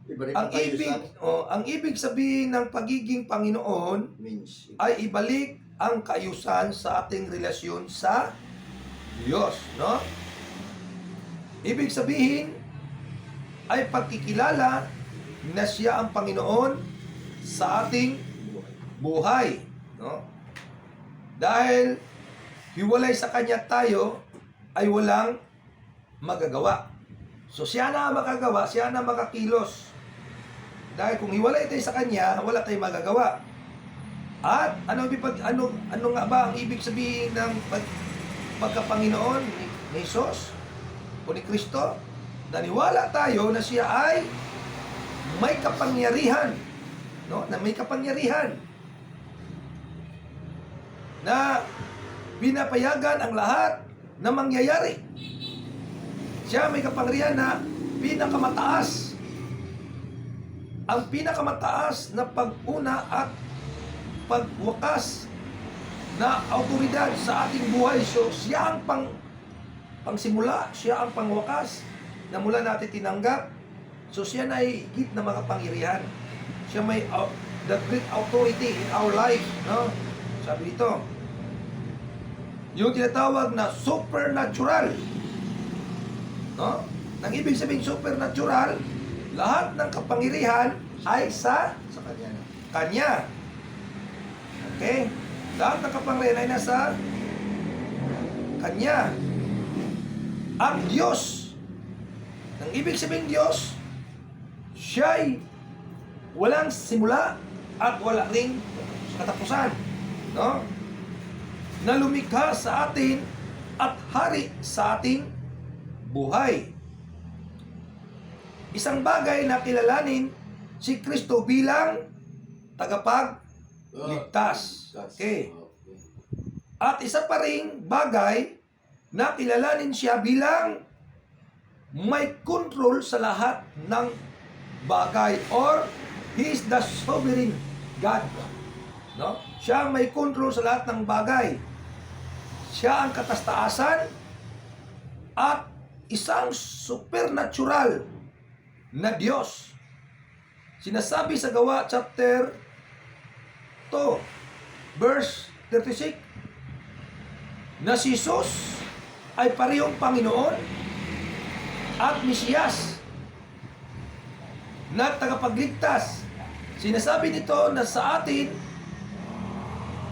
Ang ibig sabihin ng pagiging Panginoon means ay ibalik ang kaayusan sa ating relasyon sa Diyos, no? Ibig sabihin ay pagkikilala na siya ang Panginoon sa ating buhay, no? Dahil hiwalay sa Kanya tayo ay walang magagawa. So siya na makagawa, siya na makakilos. Dahil kung hiwalay tayo sa Kanya, wala tayong magagawa. At ano nga ba ang ibig sabihin ng pagka-Panginoon ni Jesus o ni Kristo? Naniwala tayo na siya ay may kapangyarihan, no? Na may kapangyarihan na pinapayagan ang lahat na mangyayari. Siya may kapangyarihan na pinakamataas. Ang pinakamataas na pag-una at pagwakas na autoridad sa ating buhay. So, siya ang pangsimula, siya ang pangwakas na mula natin tinanggap. So, siya na ay higit na makapangyarihan. Siya may the great authority in our life, no? Sabi dito, yung tinatawag na supernatural, no? Nang ibig sabihin supernatural, lahat ng kapangyarihan ay sa Kanya. Okay? Lahat ng kapangyarihan ay nasa Kanya. Ang Diyos, nang ibig sabihin Diyos, siya'y walang simula at wala ring katapusan, no? Na lumikha sa atin at hari sa ating buhay. Isang bagay na kilalanin si Kristo bilang tagapagligtas. Okay. At isa pa ring bagay na kilalanin siya bilang may control sa lahat ng bagay, or He is the sovereign God. No? Siya may control sa lahat ng bagay. Siya ang katastaasan at isang supernatural na Diyos. Sinasabi sa Gawa chapter 2 verse 36 na si Jesus ay parehong Panginoon at Mesiyas na tagapagligtas. Sinasabi nito na sa atin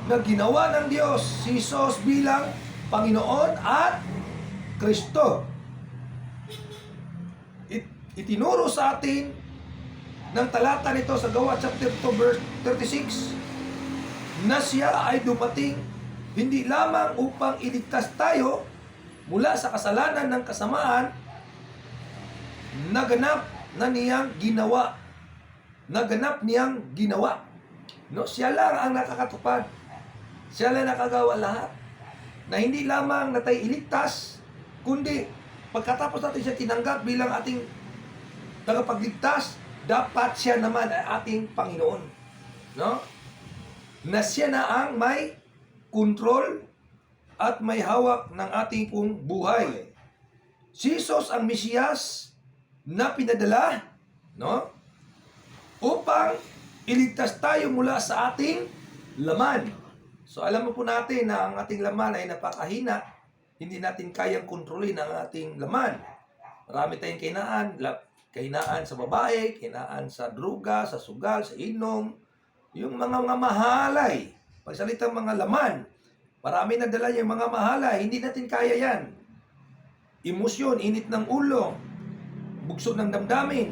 na ginawa ng Diyos si Jesus bilang Panginoon at Kristo. Itinuro sa atin ng talata nito sa Gawa chapter 2 verse 36 na siya ay dumating hindi lamang upang iligtas tayo mula sa kasalanan ng kasamaan na ganap niyang ginawa. No, siya lang ang nakakatupad. Siya lang nakagawa lahat. Na hindi lamang na tayo iligtas, kundi pagkatapos natin siya tinanggap bilang ating tagapagligtas, dapat siya naman ay ating Panginoon. No? Na siya na ang may control at may hawak ng ating pong buhay. Si Jesus ang Mesiyas na pinadala, no? Upang iligtas tayo mula sa ating laman. So alam mo po natin na ang ating laman ay napakahina. Hindi natin kayang kontrolin ang ating laman. Marami tayong kahinaan sa babae, kahinaan sa droga, sa sugal, sa inom, yung mga mahalay. Pagsalitang mga laman, marami na dala yung mga mahalay, hindi natin kaya yan. Emosyon, init ng ulo, bugsog ng damdamin,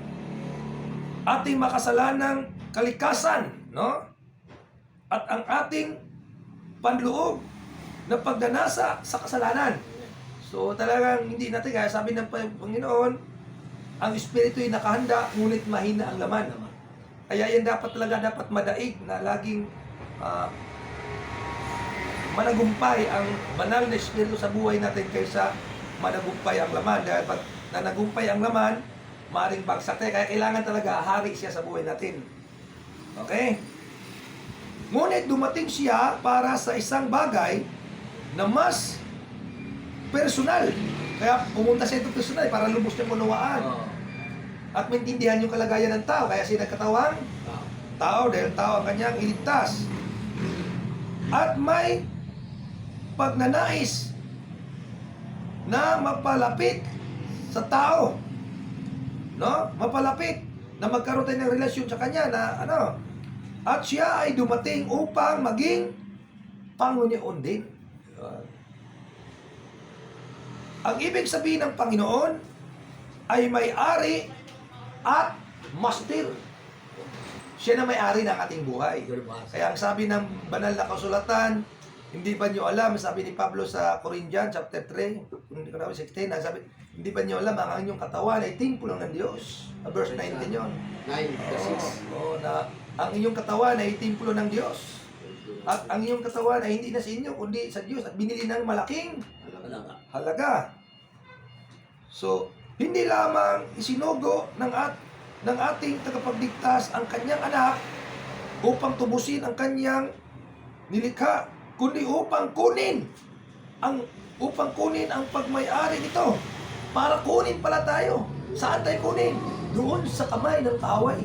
ating makasalanang kalikasan, no? At ang ating panloob na pagdanasa sa kasalanan. So talagang hindi natin kaya, sabi ng Panginoon, ang espiritu ay nakahanda, ngunit mahina ang laman. Kaya yan dapat madaig na laging managumpay ang banal na espiritu sa buhay natin kaysa managumpay ang laman. Dahil pag nanagumpay ang laman, maaaring bagsak tayo. Kaya kailangan talaga hari siya sa buhay natin. Okay? Ngunit dumating siya para sa isang bagay na mas personal. Kaya pumunta siya ito personal para lubos niyang unawaan. at maintindihan yung kalagayan ng tao. Kaya siya nagkatawang tao dahil tao ang kanyang iligtas. At may pagnanais na mapalapit sa tao. No? Mapalapit na magkaroon tayo ng relasyon sa kanya na ano. At siya ay dumating upang maging Panginoon din. Ang ibig sabihin ng Panginoon ay may-ari at master. Siya na may-ari ng ating buhay. Kaya ang sabi ng banal na kasulatan, hindi ba niyo alam, sabi ni Pablo sa Corinthians chapter 3, hindi ko na 16, sabi, hindi ba niyo alam ang inyong katawan ay templo ng Diyos? Verse 19 yun. 9:6. Na ang inyong katawan ay templo ng Diyos. At ang iyong katawan ay hindi na sa inyo, kundi sa Diyos at binili ng malaking halaga. So, hindi lamang isinugo ng ating tagapagligtas ang kanyang anak upang tubusin ang kanyang nilikha, kundi upang kunin ang pagmay-ari nito. Para kunin pala tayo. Saan tayo kunin? Doon sa kamay ng kaaway.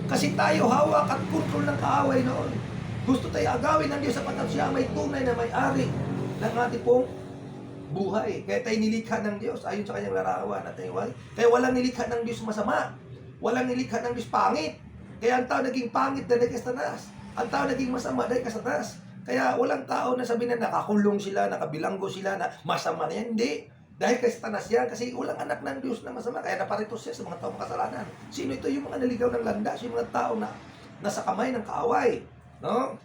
Kasi tayo hawak at kontrol ng kaaway noon. Gusto tayo agawin ng Diyos sapagkat siya may tunay na may-ari ng ating pong buhay. Kaya tayo nilikha ng Diyos ayon sa kanyang larawan at tayo. Kaya walang nilikha ng Diyos masama. Walang nilikha ng Diyos pangit. Kaya ang tao naging pangit dahil kay Satanas. Ang tao naging masama dahil kay Satanas. Kaya walang tao na sabi na nakakulong sila, nakabilanggo sila na masama na yan. Hindi. Dahil kay Satanas yan. Kasi walang anak ng Diyos na masama. Kaya naparito siya sa mga taong makasalanan. Sino ito? Yung mga naligaw ng landas. Yung mga tao na nasa kamay ng kaaway. No?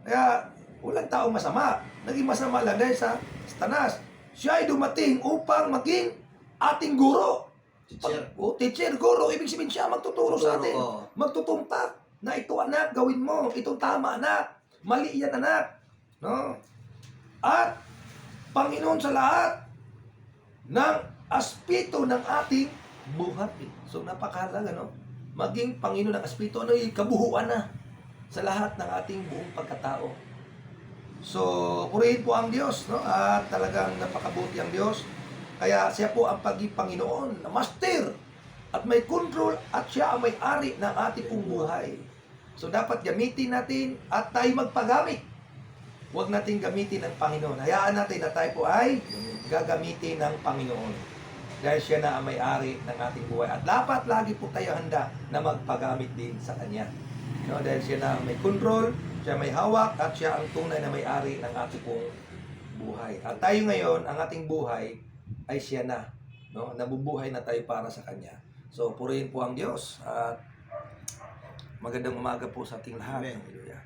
Kaya walang taong masama. Naging masama lang dahil sa Satanas. Siya ay dumating upang maging ating guro. Teacher, guro. Ibig sabihin siya magtuturo sa atin. Magtutumpak na ito anak, gawin mo. Itong tama anak. Mali yan anak. No? At Panginoon sa lahat ng aspeto ng ating buhay. So napakahalaga, no? Maging Panginoon ng aspeto, ano yung kabuhuan na sa lahat ng ating buong pagkatao. So, purihin po ang Diyos, no? At talagang napakabuti ang Diyos. Kaya siya po ang paging Panginoon, na master, at may control, at siya ang may-ari ng ating pong buhay. So, dapat gamitin natin at tayo magpagamit. Huwag natin gamitin ng Panginoon. Hayaan natin na tayo po ay gagamitin ng Panginoon. Dahil siya na ang may-ari ng ating buhay. At dapat lagi po tayo handa na magpagamit din sa Kanya. No, dahil siya na may control, siya may hawak, at siya ang tunay na may-ari ng ating pong buhay. At tayo ngayon, ang ating buhay ay siya na. No? Nabubuhay na tayo para sa Kanya. So, purihin po ang Diyos. At magandang umaga po sa ating lahat. Amen. Hallelujah.